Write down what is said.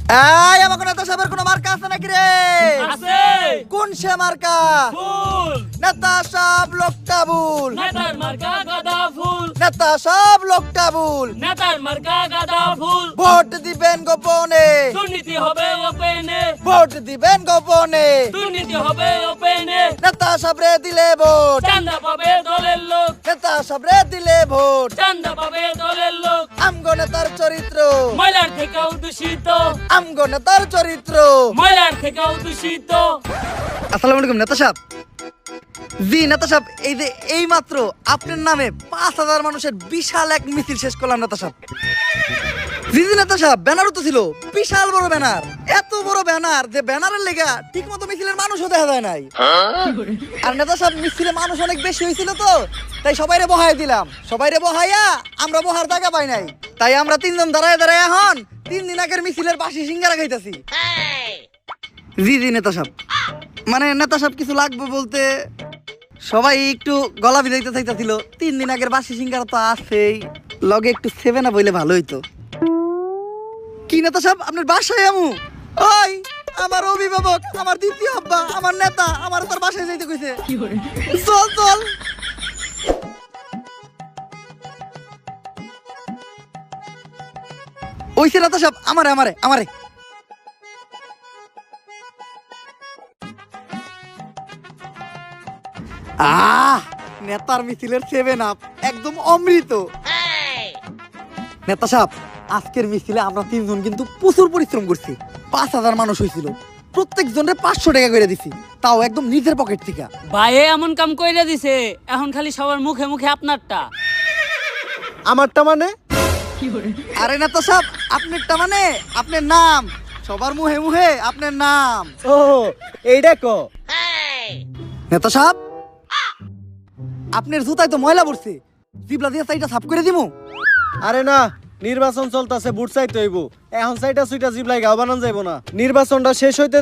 এই আমাকে নেতা সাহেবের কোনো মার্কা আছে নাকি রে? আছে। কোন সে মার্কা? ফুল। নেতা সাহেব লোকটা ভুল। নেতার মার্কা গাঁদা ফুল। নেতা সাহেব লোকটা ভুল। নেতার মার্কা গাঁদা ফুল। ভোট দিবেন গোপনে। দুর্নীতি হবে ওপেনে। ভোট দিবেন গোপনে। দুর্নীতি হবে ওপেনে। নেতা সাহেবরে দিলে ভোট। চান্দা পাবে দলের লোক। নেতা সাহেবরে দিলে ভোট। চান্দা পাবে দলের লোক। আমগো নেতার চরিত্র। ময়লার থেকেও দূষিত। আমগো নেতার চরিত্র। ময়লার থেকেও দূষিত। আসসালামু আলাইকুম নেতা সাহেব। জি নেতা সাহেব, এই যে এই মাত্র আপনার নামে 5,000 মানুষের বিশাল এক মিছিল শেষ করলাম নেতা সাহেব। জি জি নেতা সাহেব, ব্যানারও তো ছিল, বিশাল বড় ব্যানার। এত বড় ব্যানার যে ব্যানারের লেগা ঠিক মতো মিছিলের মানুষও দেখা যায় নাই। আর নেতা সাহেব, মিছিলে মানুষ অনেক বেশি হয়েছিল তো, তাই সবাইরে বহাই দিলাম। সবাইরে বহাইয়া আমরা বহার জায়গা পাই নাই, তাই আমরা 3 জন দাঁড়ায় দাঁড়ায় এখন 3 দিন আগের মিছিলের বাসি সিঙ্গারা খাইতাছি। জি জি নেতা সাহেব, মানে নেতা সাহেব কিছু লাগবে বলতে সবাই একটু গলা ভিজাইতে চাইতেছিল। 3 দিন আগের বাসি সিঙ্গারা তো আছেই, লগে একটু 7 বইলে ভালো হইতো। কি নেতা সাহেব, আপনার বাসায় আমু? ওই আমার অভিভাবক, আমার দ্বিতীয় আব্বা, আমার নেতা আমার তার বাসায় যাইতে কইছে। চল চল। ওইছে নেতা সাহেব, আমারে আমারে আমারে নেতার মিছিলের 7 আপ একদম অমৃত। নেতা সাহেব, আজকের মিছিলে আমরা 3 জন কিন্তু প্রচুর পরিশ্রম করছি। 5,000 মানুষ হয়েছিল, প্রত্যেক জনের 500 টাকা করে দিছি, তাও একদম নিজের পকেট থেকে। ভাইয়ে এমন কাম কইরা দিছে, এখন খালি সবার মুখে মুখে আপনারটা। আমারটা মানে? আরে নেতা সাহেব, আপনারটা মানে আপনার নাম, সবার মুহে মুহে আপনার নাম। ও এইটা ক। নেতা সাহেব, আপনার জুতায় তো ময়লা পড়ছে, জিবলা দিয়ে সাইডটা সাফ করে দিমু। আরে না, নির্বাচন চলতেছে, বুট চাইতে হইব। এখন সাইটা সুইটা জিবলাই গাও বানান যাইব না। নির্বাচনটা শেষ হইতে